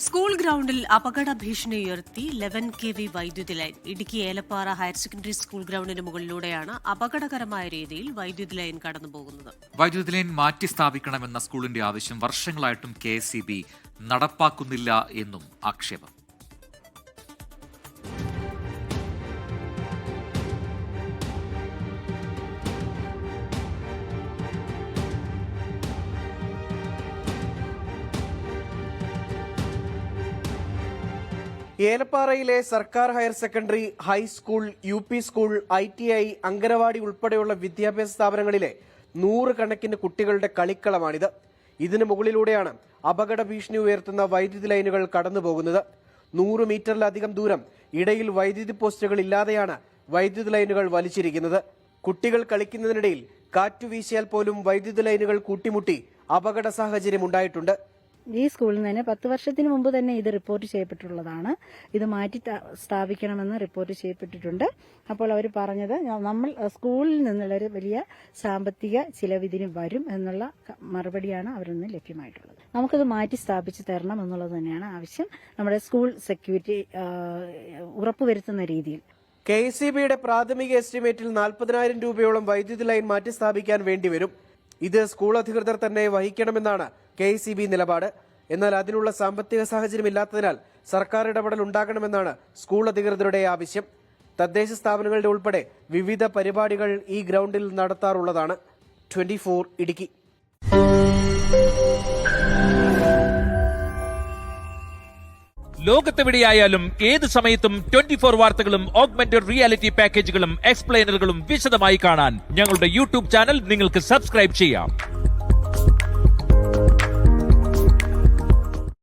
School ഗ്രൗണ്ടിൽ അപകട ഭീഷണി ഉയർത്തി 11 kV വൈദ്യുതി line. Idukki Elappara higher secondary school ഗ്രൗണ്ടിന് മുകളിലൂടെയാണ് അപകടകരമായ രീതിയിൽ വൈദ്യുതി ലൈൻ കടന്നുപോകുന്നത്. വൈദ്യുതി ലൈൻ മാറ്റി സ്ഥാപിക്കണമെന്ന സ്കൂളിന്റെ ആവശ്യം വർഷങ്ങളായിട്ടും KSEB നടപ്പാക്കുന്നില്ല എന്നും ആക്ഷേപം. ഏലപ്പാറയിലെ സർക്കാർ higher secondary, high school, UP school, ITI, anganwadi ഉൾപ്പെടെയുള്ള വിദ്യാഭ്യാസ സ്ഥാപനങ്ങളിലെ 100 കണക്കിന് കുട്ടികളുടെ കളിക്കളമാണിത്. ഇതിനു മുകളിലൂടെയാണ് അപകട ഭീഷണി ഉയർത്തുന്ന വൈദ്യുതി ലൈനുകൾ കടന്നുപോകുന്നത്. 100 മീറ്ററിലധികം ദൂരം ഇടയിൽ വൈദ്യുതി പോസ്റ്റുകൾ ഇല്ലാതെയാണ് വൈദ്യുതി ലൈനുകൾ വലിച്ചിരിക്കുന്നത്. കുട്ടികൾ കളിക്കുന്നതിനിടയിൽ കാറ്റു വീശിയാൽ പോലും വൈദ്യുതി ലൈനുകൾ കൂട്ടിമുട്ടി അപകട സാഹചര്യം ഉണ്ടായിട്ടുണ്ട്. ഈ സ്കൂളിൽ നിന്ന് തന്നെ 10 വർഷത്തിന് മുമ്പ് തന്നെ ഇത് റിപ്പോർട്ട് ചെയ്യപ്പെട്ടിട്ടുള്ളതാണ്. ഇത് മാറ്റി സ്ഥാപിക്കണമെന്ന് റിപ്പോർട്ട് ചെയ്യപ്പെട്ടിട്ടുണ്ട്. അപ്പോൾ അവർ പറഞ്ഞത് നമ്മൾ സ്കൂളിൽ നിന്നുള്ളൊരു വലിയ സാമ്പത്തിക ചിലവ് ഇതിന് വരും എന്നുള്ള മറുപടിയാണ് അവരിൽ നിന്ന് ലഭ്യമായിട്ടുള്ളത്. നമുക്കത് മാറ്റി സ്ഥാപിച്ച് തരണം എന്നുള്ളത് തന്നെയാണ് ആവശ്യം. നമ്മുടെ സ്കൂൾ സെക്യൂരിറ്റി ഉറപ്പുവരുത്തുന്ന രീതിയിൽ. KSEBയുടെ പ്രാഥമിക എസ്റ്റിമേറ്റിൽ 40,000 രൂപയോളം വൈദ്യുതി ലൈൻ മാറ്റി സ്ഥാപിക്കാൻ വേണ്ടിവരും. ഇത് സ്കൂൾ അധികൃതർ തന്നെ വഹിക്കണമെന്നാണ് KSEB നിലപാട്. എന്നാൽ അതിനുള്ള സാമ്പത്തിക സാഹചര്യം ഇല്ലാത്തതിനാൽ സർക്കാർ ഇടപെടൽ ഉണ്ടാകണമെന്നാണ് സ്കൂൾ അധികൃതരുടെ ആവശ്യം. തദ്ദേശ സ്ഥാപനങ്ങളുടെ ഉൾപ്പെടെ വിവിധ പരിപാടികൾ ഈ ഗ്രൗണ്ടിൽ നടത്താറുള്ളതാണ്. 24 ഇടുക്കി. ലോകത്തെവിടെയായാലും ഏത് സമയത്തും 24 വാർത്തകളും ഓഗ്മെന്റഡ് റിയാലിറ്റി പാക്കേജുകളും എക്സ്പ്ലെയിനറുകളും വിശദമായി കാണാൻ ഞങ്ങളുടെ YouTube ചാനൽ നിങ്ങൾക്ക് സബ്സ്ക്രൈബ് ചെയ്യാം.